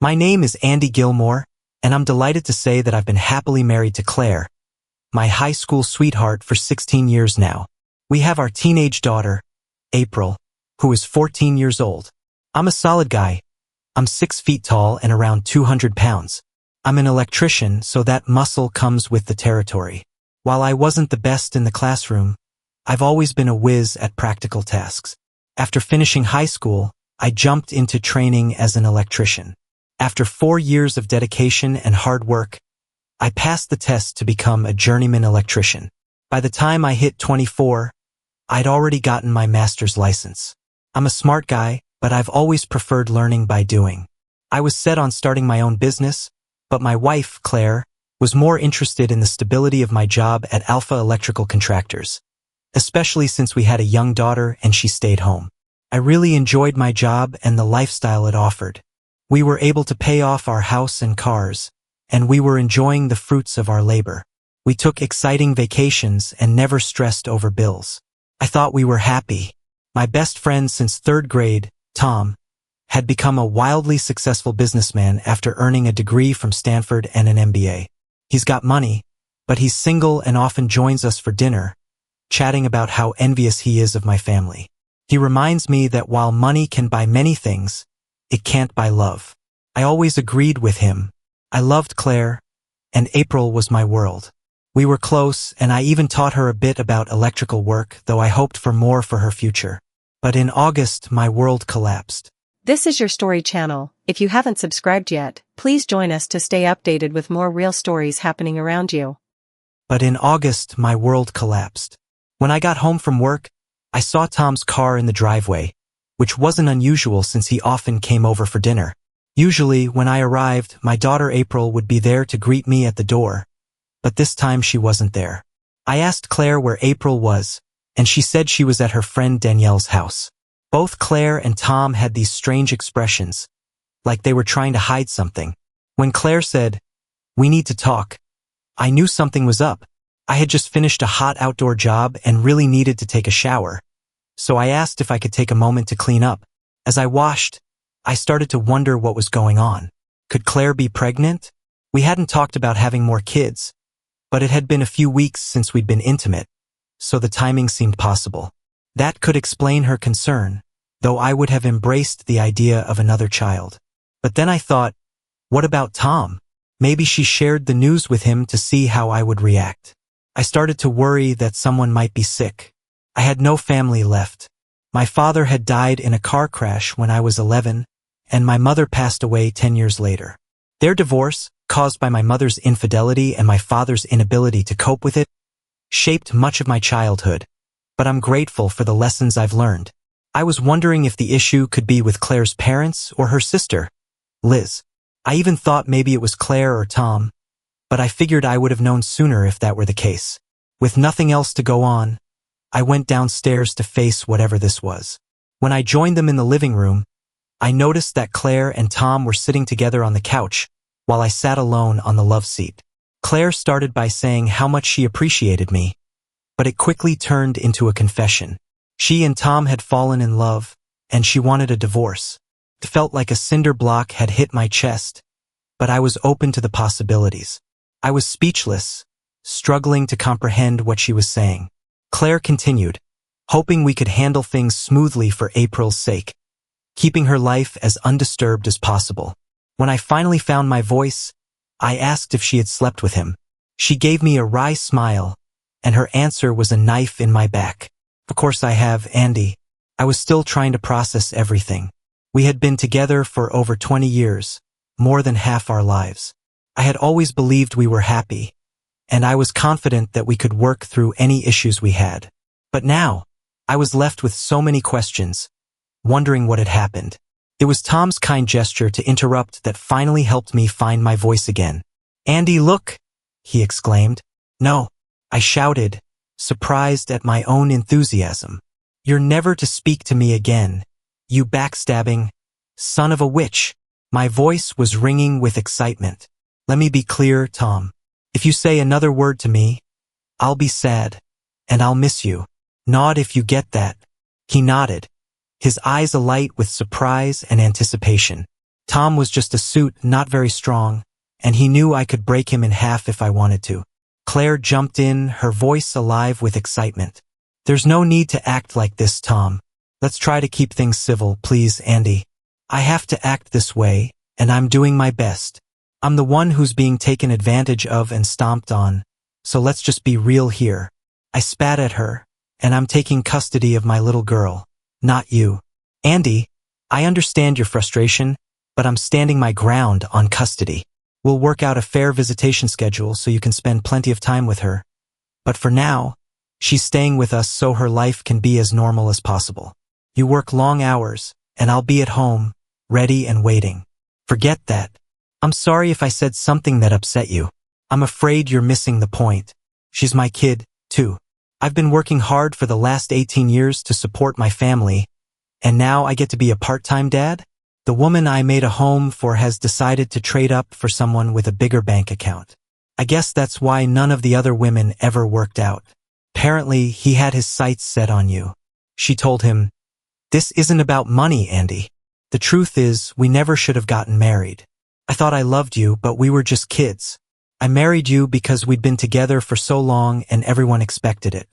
My name is Andy Gilmore, and I'm delighted to say that I've been happily married to Claire, my high school sweetheart, for 16 years now. We have our teenage daughter, April, who is 14 years old. I'm a solid guy. I'm 6 feet tall and around 200 pounds. I'm an electrician, so that muscle comes with the territory. While I wasn't the best in the classroom, I've always been a whiz at practical tasks. After finishing high school, I jumped into training as an electrician. After 4 years of dedication and hard work, I passed the test to become a journeyman electrician. By the time I hit 24, I'd already gotten my master's license. I'm a smart guy, but I've always preferred learning by doing. I was set on starting my own business, but my wife, Claire, was more interested in the stability of my job at Alpha Electrical Contractors, especially since we had a young daughter and she stayed home. I really enjoyed my job and the lifestyle it offered. We were able to pay off our house and cars, and we were enjoying the fruits of our labor. We took exciting vacations and never stressed over bills. I thought we were happy. My best friend since 3rd grade, Tom, had become a wildly successful businessman after earning a degree from Stanford and an MBA. He's got money, but he's single and often joins us for dinner, chatting about how envious he is of my family. He reminds me that while money can buy many things, it can't buy love. I always agreed with him. I loved Claire, and April was my world. We were close, and I even taught her a bit about electrical work, though I hoped for more for her future. But in August, my world collapsed. This is your story channel. If you haven't subscribed yet, please join us to stay updated with more real stories happening around you. But in August, my world collapsed. When I got home from work, I saw Tom's car in the driveway, which wasn't unusual since he often came over for dinner. Usually, when I arrived, my daughter April would be there to greet me at the door, but this time she wasn't there. I asked Claire where April was, and she said she was at her friend Danielle's house. Both Claire and Tom had these strange expressions, like they were trying to hide something. When Claire said, "We need to talk," I knew something was up. I had just finished a hot outdoor job and really needed to take a shower, so I asked if I could take a moment to clean up. As I washed, I started to wonder what was going on. Could Claire be pregnant? We hadn't talked about having more kids, but it had been a few weeks since we'd been intimate, so the timing seemed possible. That could explain her concern, though I would have embraced the idea of another child. But then I thought, what about Tom? Maybe she shared the news with him to see how I would react. I started to worry that someone might be sick. I had no family left. My father had died in a car crash when I was 11, and my mother passed away 10 years later. Their divorce, caused by my mother's infidelity and my father's inability to cope with it, shaped much of my childhood, but I'm grateful for the lessons I've learned. I was wondering if the issue could be with Claire's parents or her sister, Liz. I even thought maybe it was Claire or Tom, but I figured I would have known sooner if that were the case. With nothing else to go on, I went downstairs to face whatever this was. When I joined them in the living room, I noticed that Claire and Tom were sitting together on the couch, while I sat alone on the love seat. Claire started by saying how much she appreciated me, but it quickly turned into a confession. She and Tom had fallen in love, and she wanted a divorce. It felt like a cinder block had hit my chest, but I was open to the possibilities. I was speechless, struggling to comprehend what she was saying. Claire continued, hoping we could handle things smoothly for April's sake, keeping her life as undisturbed as possible. When I finally found my voice, I asked if she had slept with him. She gave me a wry smile, and her answer was a knife in my back. Of course I have, Andy. I was still trying to process everything. We had been together for over 20 years, more than half our lives. I had always believed we were happy, and I was confident that we could work through any issues we had. But now, I was left with so many questions, wondering what had happened. It was Tom's kind gesture to interrupt that finally helped me find my voice again. "Andy, look!" he exclaimed. "No," I shouted, surprised at my own enthusiasm. "You're never to speak to me again, you backstabbing son of a witch." My voice was ringing with excitement. "Let me be clear, Tom. If you say another word to me, I'll be sad, and I'll miss you. Nod if you get that." He nodded, his eyes alight with surprise and anticipation. Tom was just a suit, not very strong, and he knew I could break him in half if I wanted to. Claire jumped in, her voice alive with excitement. There's no need to act like this, Tom. Let's try to keep things civil, please, Andy. I have to act this way, and I'm doing my best. I'm the one who's being taken advantage of and stomped on, so let's just be real here. I spat at her, and I'm taking custody of my little girl, not you. Andy, I understand your frustration, but I'm standing my ground on custody. We'll work out a fair visitation schedule so you can spend plenty of time with her. But for now, she's staying with us so her life can be as normal as possible. You work long hours, and I'll be at home, ready and waiting. Forget that. I'm sorry if I said something that upset you. I'm afraid you're missing the point. She's my kid, too. I've been working hard for the last 18 years to support my family, and now I get to be a part-time dad? The woman I made a home for has decided to trade up for someone with a bigger bank account. I guess that's why none of the other women ever worked out. Apparently, he had his sights set on you. She told him, "This isn't about money, Andy. The truth is, we never should have gotten married. I thought I loved you, but we were just kids. I married you because we'd been together for so long and everyone expected it.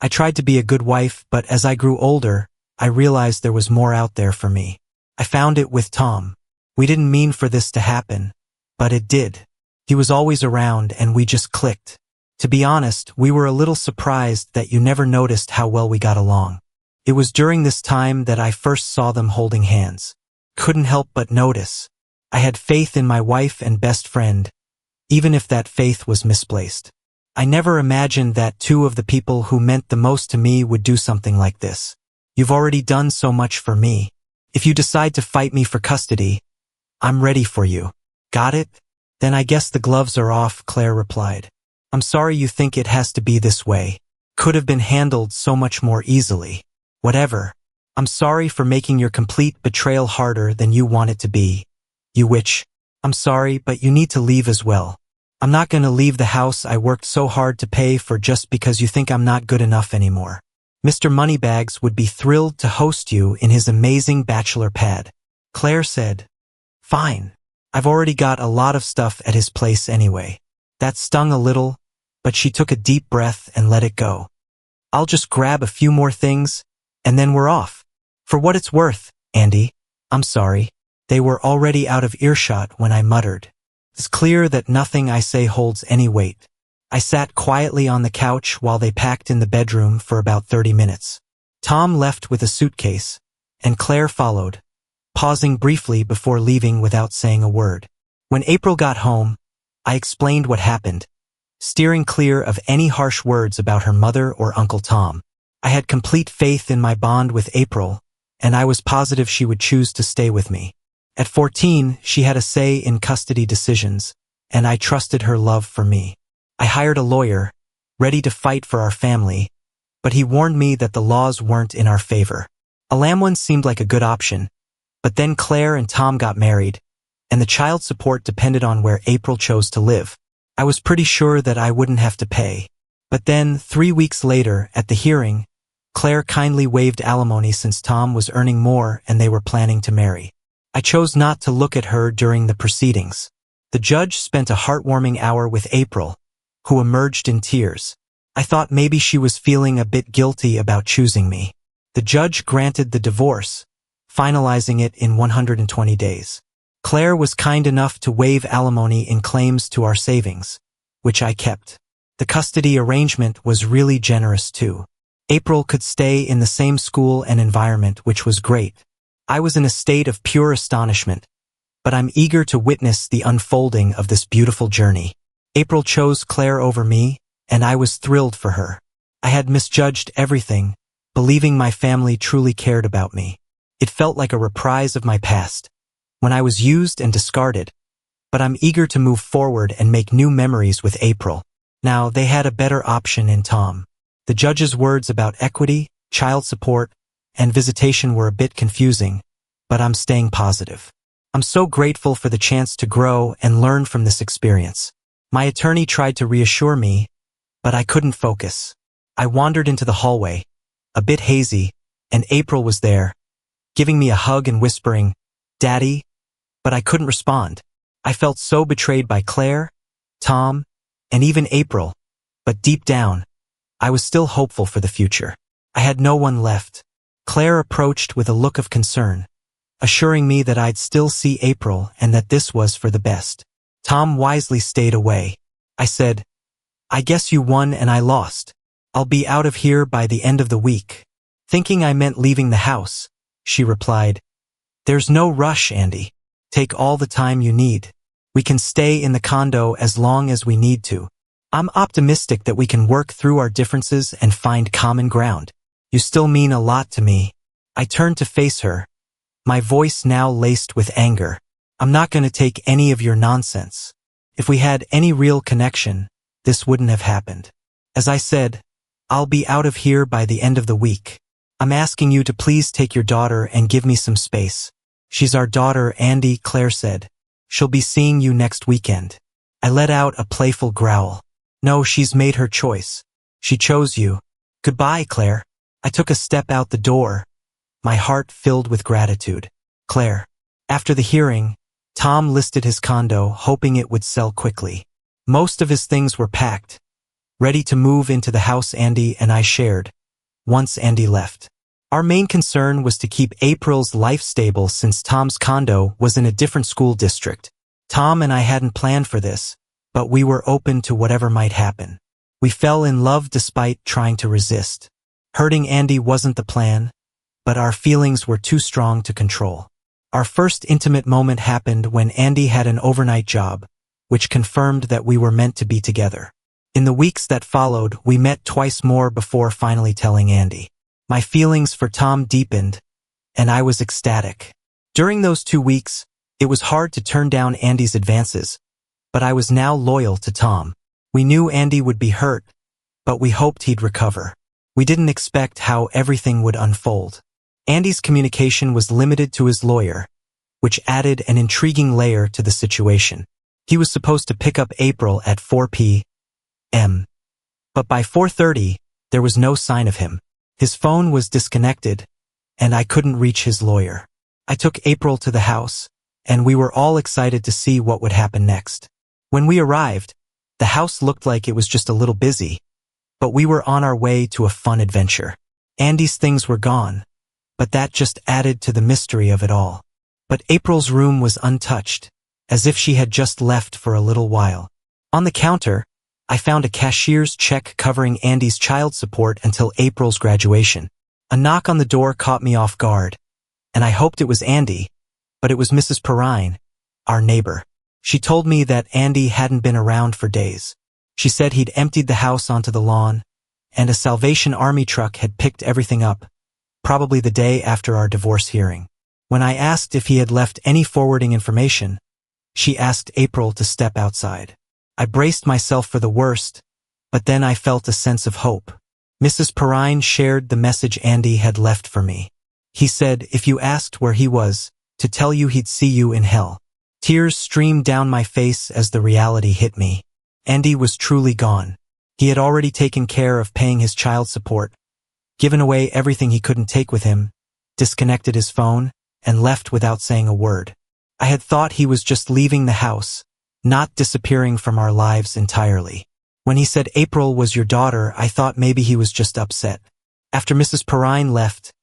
I tried to be a good wife, but as I grew older, I realized there was more out there for me. I found it with Tom. We didn't mean for this to happen, but it did. He was always around and we just clicked. To be honest, we were a little surprised that you never noticed how well we got along. It was during this time that I first saw them holding hands. Couldn't help but notice. I had faith in my wife and best friend, even if that faith was misplaced. I never imagined that two of the people who meant the most to me would do something like this. You've already done so much for me. If you decide to fight me for custody, I'm ready for you. Got it? Then I guess the gloves are off, Claire replied. I'm sorry you think it has to be this way. Could have been handled so much more easily. Whatever. I'm sorry for making your complete betrayal harder than you want it to be. You witch. I'm sorry, but you need to leave as well. I'm not going to leave the house I worked so hard to pay for just because you think I'm not good enough anymore. Mr. Moneybags would be thrilled to host you in his amazing bachelor pad. Claire said, Fine. I've already got a lot of stuff at his place anyway. That stung a little, but she took a deep breath and let it go. I'll just grab a few more things, and then we're off. For what it's worth, Andy, I'm sorry. They were already out of earshot when I muttered. It's clear that nothing I say holds any weight. I sat quietly on the couch while they packed in the bedroom for about 30 minutes. Tom left with a suitcase, and Claire followed, pausing briefly before leaving without saying a word. When April got home, I explained what happened, steering clear of any harsh words about her mother or Uncle Tom. I had complete faith in my bond with April, and I was positive she would choose to stay with me. At 14, she had a say in custody decisions, and I trusted her love for me. I hired a lawyer, ready to fight for our family, but he warned me that the laws weren't in our favor. A Lamwin seemed like a good option, but then Claire and Tom got married, and the child support depended on where April chose to live. I was pretty sure that I wouldn't have to pay. But then, 3 weeks later, at the hearing, Claire kindly waived alimony since Tom was earning more and they were planning to marry. I chose not to look at her during the proceedings. The judge spent a heartwarming hour with April, who emerged in tears. I thought maybe she was feeling a bit guilty about choosing me. The judge granted the divorce, finalizing it in 120 days. Claire was kind enough to waive alimony in claims to our savings, which I kept. The custody arrangement was really generous too. April could stay in the same school and environment, which was great. I was in a state of pure astonishment, but I'm eager to witness the unfolding of this beautiful journey. April chose Claire over me, and I was thrilled for her. I had misjudged everything, believing my family truly cared about me. It felt like a reprise of my past, when I was used and discarded, but I'm eager to move forward and make new memories with April. Now, they had a better option in Tom. The judge's words about equity, child support, and visitation were a bit confusing, but I'm staying positive. I'm so grateful for the chance to grow and learn from this experience. My attorney tried to reassure me, but I couldn't focus. I wandered into the hallway, a bit hazy, and April was there, giving me a hug and whispering, "Daddy," but I couldn't respond. I felt so betrayed by Claire, Tom, and even April, but deep down, I was still hopeful for the future. I had no one left. Claire approached with a look of concern, assuring me that I'd still see April and that this was for the best. Tom wisely stayed away. I said, "I guess you won and I lost. I'll be out of here by the end of the week." Thinking I meant leaving the house, she replied, "There's no rush, Andy. Take all the time you need. We can stay in the condo as long as we need to. I'm optimistic that we can work through our differences and find common ground. You still mean a lot to me." I turned to face her, my voice now laced with anger. "I'm not going to take any of your nonsense. If we had any real connection, this wouldn't have happened. As I said, I'll be out of here by the end of the week. I'm asking you to please take your daughter and give me some space." "She's our daughter, Andy," Claire said. "She'll be seeing you next weekend." I let out a playful growl. "No, she's made her choice. She chose you. Goodbye, Claire." I took a step out the door, my heart filled with gratitude. Claire. After the hearing, Tom listed his condo, hoping it would sell quickly. Most of his things were packed, ready to move into the house Andy and I shared, once Andy left. Our main concern was to keep April's life stable since Tom's condo was in a different school district. Tom and I hadn't planned for this, but we were open to whatever might happen. We fell in love despite trying to resist. Hurting Andy wasn't the plan, but our feelings were too strong to control. Our first intimate moment happened when Andy had an overnight job, which confirmed that we were meant to be together. In the weeks that followed, we met twice more before finally telling Andy. My feelings for Tom deepened, and I was ecstatic. During those 2 weeks, it was hard to turn down Andy's advances, but I was now loyal to Tom. We knew Andy would be hurt, but we hoped he'd recover. We didn't expect how everything would unfold. Andy's communication was limited to his lawyer, which added an intriguing layer to the situation. He was supposed to pick up April at 4 p.m., but by 4:30, there was no sign of him. His phone was disconnected, and I couldn't reach his lawyer. I took April to the house, and we were all excited to see what would happen next. When we arrived, the house looked like it was just a little busy, but we were on our way to a fun adventure. Andy's things were gone, but that just added to the mystery of it all. But April's room was untouched, as if she had just left for a little while. On the counter, I found a cashier's check covering Andy's child support until April's graduation. A knock on the door caught me off guard, and I hoped it was Andy, but it was Mrs. Perrine, our neighbor. She told me that Andy hadn't been around for days. She said he'd emptied the house onto the lawn, and a Salvation Army truck had picked everything up, probably the day after our divorce hearing. When I asked if he had left any forwarding information, she asked April to step outside. I braced myself for the worst, but then I felt a sense of hope. Mrs. Perrine shared the message Andy had left for me. He said, "If you asked where he was, to tell you he'd see you in hell." Tears streamed down my face as the reality hit me. Andy was truly gone. He had already taken care of paying his child support, given away everything he couldn't take with him, disconnected his phone, and left without saying a word. I had thought he was just leaving the house, not disappearing from our lives entirely. When he said April was your daughter, I thought maybe he was just upset. After Mrs. Perrine left,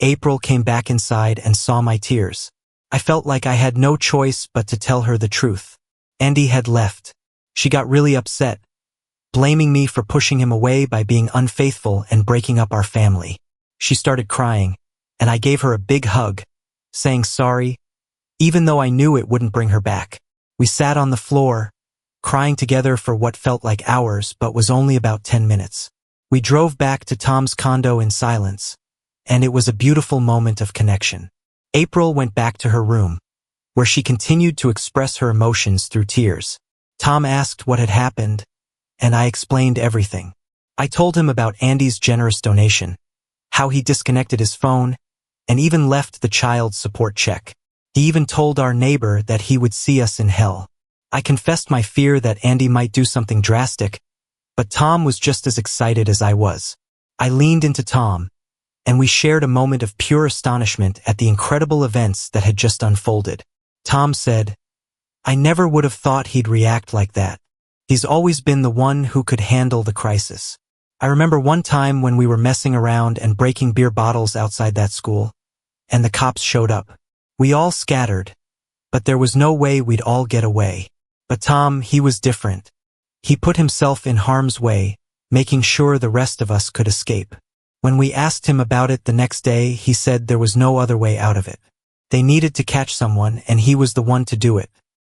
April came back inside and saw my tears. I felt like I had no choice but to tell her the truth. Andy had left. She got really upset, blaming me for pushing him away by being unfaithful and breaking up our family. She started crying, and I gave her a big hug, saying sorry, even though I knew it wouldn't bring her back. We sat on the floor, crying together for what felt like hours but was only about 10 minutes. We drove back to Tom's condo in silence, and it was a beautiful moment of connection. April went back to her room, where she continued to express her emotions through tears. Tom asked what had happened, and I explained everything. I told him about Andy's generous donation, how he disconnected his phone, and even left the child support check. He even told our neighbor that he would see us in hell. I confessed my fear that Andy might do something drastic, but Tom was just as excited as I was. I leaned into Tom, and we shared a moment of pure astonishment at the incredible events that had just unfolded. Tom said, "I never would have thought he'd react like that. He's always been the one who could handle the crisis." I remember one time when we were messing around and breaking beer bottles outside that school, and the cops showed up. We all scattered, but there was no way we'd all get away. But Tom, he was different. He put himself in harm's way, making sure the rest of us could escape. When we asked him about it the next day, he said there was no other way out of it. They needed to catch someone, and he was the one to do it.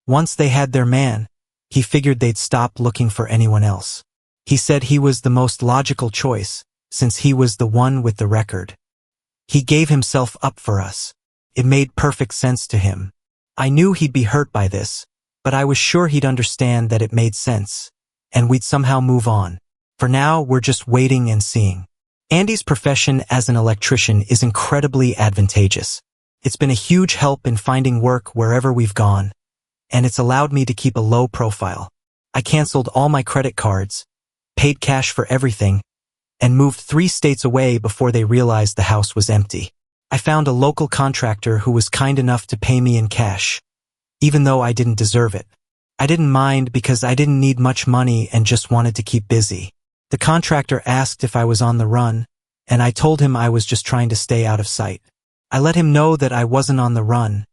Once they had their man, he figured they'd stop looking for anyone else. He said he was the most logical choice, since he was the one with the record. He gave himself up for us. It made perfect sense to him. I knew he'd be hurt by this, but I was sure he'd understand that it made sense, and we'd somehow move on. For now, we're just waiting and seeing. Andy's profession as an electrician is incredibly advantageous. It's been a huge help in finding work wherever we've gone, and it's allowed me to keep a low profile. I canceled all my credit cards, paid cash for everything, and moved 3 states away before they realized the house was empty. I found a local contractor who was kind enough to pay me in cash, even though I didn't deserve it. I didn't mind because I didn't need much money and just wanted to keep busy. The contractor asked if I was on the run, and I told him I was just trying to stay out of sight. I let him know that I wasn't on the run,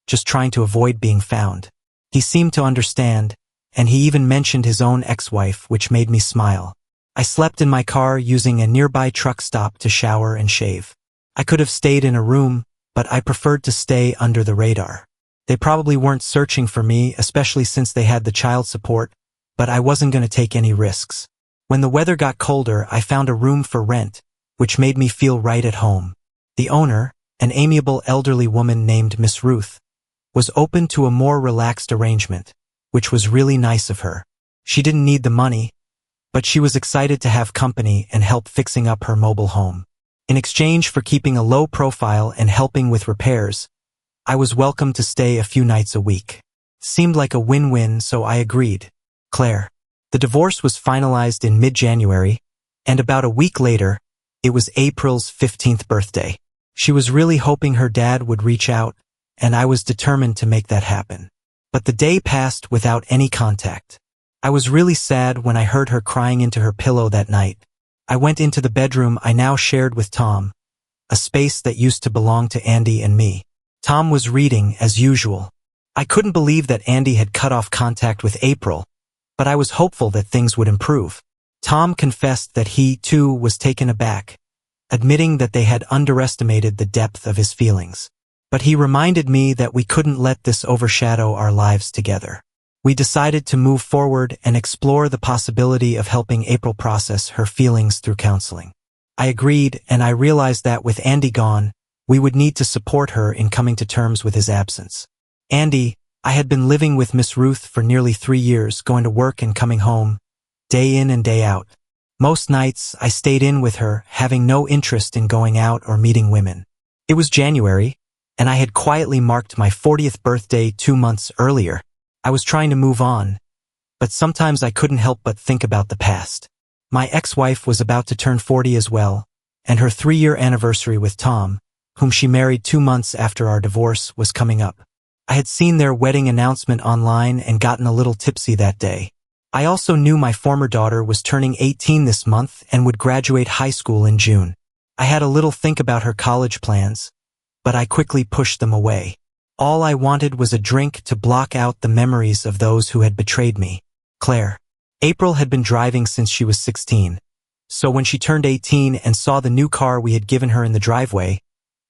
just trying to avoid being found. He seemed to understand, and he even mentioned his own ex-wife, which made me smile. I slept in my car using a nearby truck stop to shower and shave. I could have stayed in a room, but I preferred to stay under the radar. They probably weren't searching for me, especially since they had the child support, but I wasn't going to take any risks. When the weather got colder, I found a room for rent, which made me feel right at home. The owner, an amiable elderly woman named Miss Ruth, was open to a more relaxed arrangement, which was really nice of her. She didn't need the money, but she was excited to have company and help fixing up her mobile home. In exchange for keeping a low profile and helping with repairs, I was welcome to stay a few nights a week. Seemed like a win-win, so I agreed. Claire. The divorce was finalized in mid-January, and about a week later, it was April's 15th birthday. She was really hoping her dad would reach out, and I was determined to make that happen. But the day passed without any contact. I was really sad when I heard her crying into her pillow that night. I went into the bedroom I now shared with Tom, a space that used to belong to Andy and me. Tom was reading as usual. I couldn't believe that Andy had cut off contact with April, but I was hopeful that things would improve. Tom confessed that he, too, was taken aback, admitting that they had underestimated the depth of his feelings. But he reminded me that we couldn't let this overshadow our lives together. We decided to move forward and explore the possibility of helping April process her feelings through counseling. I agreed, and I realized that with Andy gone, we would need to support her in coming to terms with his absence. Andy, I had been living with Miss Ruth for nearly 3 years, going to work and coming home, day in and day out. Most nights, I stayed in with her, having no interest in going out or meeting women. It was January, and I had quietly marked my 40th birthday 2 months earlier. I was trying to move on, but sometimes I couldn't help but think about the past. My ex-wife was about to turn 40 as well, and her 3-year anniversary with Tom, whom she married 2 months after our divorce, was coming up. I had seen their wedding announcement online and gotten a little tipsy that day. I also knew my former daughter was turning 18 this month and would graduate high school in June. I had a little think about her college plans, but I quickly pushed them away. All I wanted was a drink to block out the memories of those who had betrayed me. Claire. April had been driving since she was 16, so when she turned 18 and saw the new car we had given her in the driveway,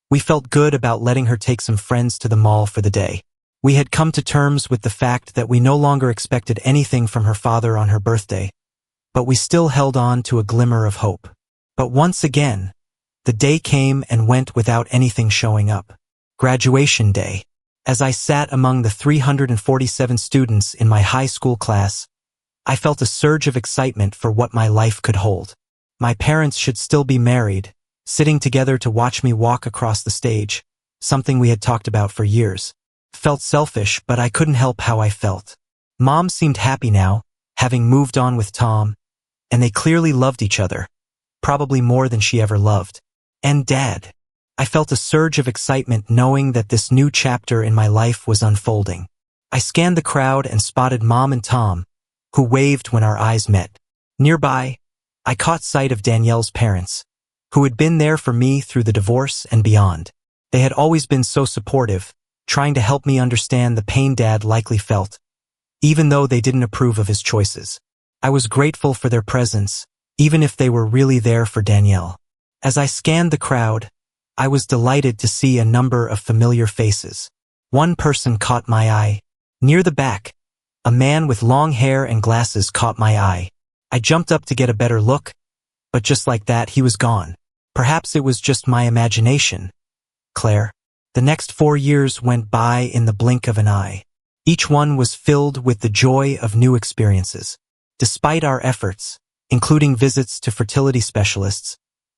we felt good about letting her take some friends to the mall for the day. We had come to terms with the fact that we no longer expected anything from her father on her birthday, but we still held on to a glimmer of hope. But once again, the day came and went without anything showing up. Graduation day. As I sat among the 347 students in my high school class, I felt a surge of excitement for what my life could hold. My parents should still be married, sitting together to watch me walk across the stage, something we had talked about for years. Felt selfish, but I couldn't help how I felt. Mom seemed happy now, having moved on with Tom, and they clearly loved each other, probably more than she ever loved. And Dad. I felt a surge of excitement knowing that this new chapter in my life was unfolding. I scanned the crowd and spotted Mom and Tom, who waved when our eyes met. Nearby, I caught sight of Danielle's parents, who had been there for me through the divorce and beyond. They had always been so supportive, trying to help me understand the pain Dad likely felt, even though they didn't approve of his choices. I was grateful for their presence, even if they were really there for Danielle. As I scanned the crowd, I was delighted to see a number of familiar faces. One person caught my eye. Near the back, a man with long hair and glasses caught my eye. I jumped up to get a better look, but just like that he was gone. Perhaps it was just my imagination. Claire. The next 4 years went by in the blink of an eye. Each one was filled with the joy of new experiences. Despite our efforts, including visits to fertility specialists,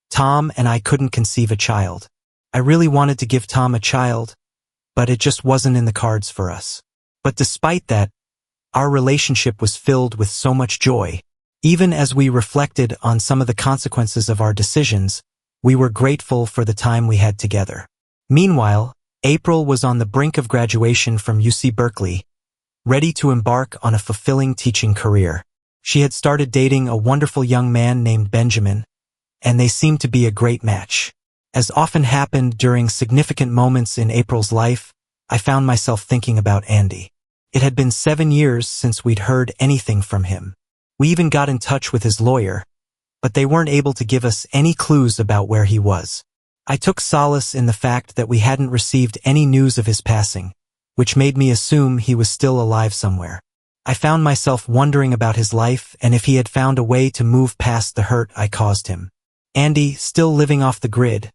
Tom and I couldn't conceive a child. I really wanted to give Tom a child, but it just wasn't in the cards for us. But despite that, our relationship was filled with so much joy. Even as we reflected on some of the consequences of our decisions, we were grateful for the time we had together. Meanwhile, April was on the brink of graduation from UC Berkeley, ready to embark on a fulfilling teaching career. She had started dating a wonderful young man named Benjamin, and they seemed to be a great match. As often happened during significant moments in April's life, I found myself thinking about Andy. It had been 7 years since we'd heard anything from him. We even got in touch with his lawyer, but they weren't able to give us any clues about where he was. I took solace in the fact that we hadn't received any news of his passing, which made me assume he was still alive somewhere. I found myself wondering about his life and if he had found a way to move past the hurt I caused him. Andy, still living off the grid,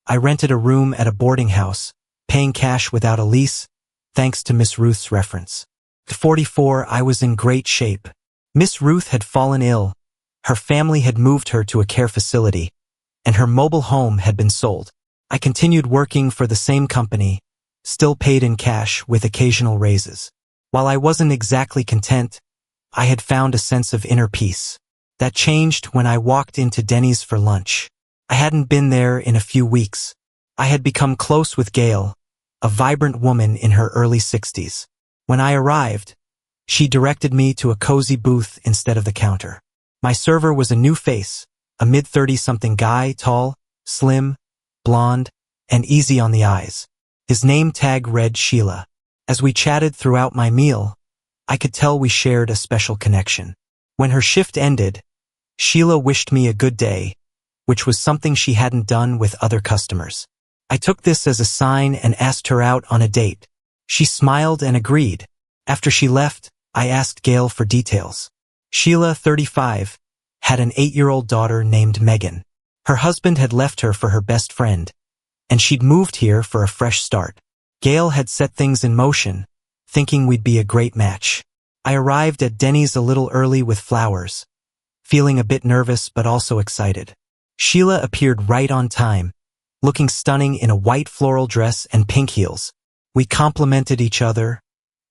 I rented a room at a boarding house, paying cash without a lease, thanks to Miss Ruth's reference. At 44, I was in great shape. Miss Ruth had fallen ill, her family had moved her to a care facility, and her mobile home had been sold. I continued working for the same company, still paid in cash with occasional raises. While I wasn't exactly content, I had found a sense of inner peace. That changed when I walked into Denny's for lunch. I hadn't been there in a few weeks. I had become close with Gail, a vibrant woman in her early 60s. When I arrived, she directed me to a cozy booth instead of the counter. My server was a new face, a mid-30-something guy, tall, slim, blonde, and easy on the eyes. His name tag read Sheila. As we chatted throughout my meal, I could tell we shared a special connection. When her shift ended, Sheila wished me a good day, which was something she hadn't done with other customers. I took this as a sign and asked her out on a date. She smiled and agreed. After she left, I asked Gail for details. Sheila, 35, had an 8-year-old daughter named Megan. Her husband had left her for her best friend, and she'd moved here for a fresh start. Gail had set things in motion, thinking we'd be a great match. I arrived at Denny's a little early with flowers, feeling a bit nervous but also excited. Sheila appeared right on time, looking stunning in a white floral dress and pink heels. We complimented each other,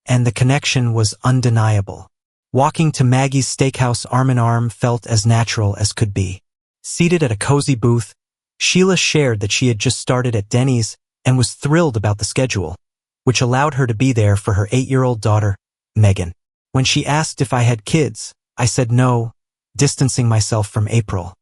and the connection was undeniable. Walking to Maggie's Steakhouse arm in arm felt as natural as could be. Seated at a cozy booth, Sheila shared that she had just started at Denny's and was thrilled about the schedule, which allowed her to be there for her 8-year-old daughter, Megan. When she asked if I had kids, I said no, distancing myself from April.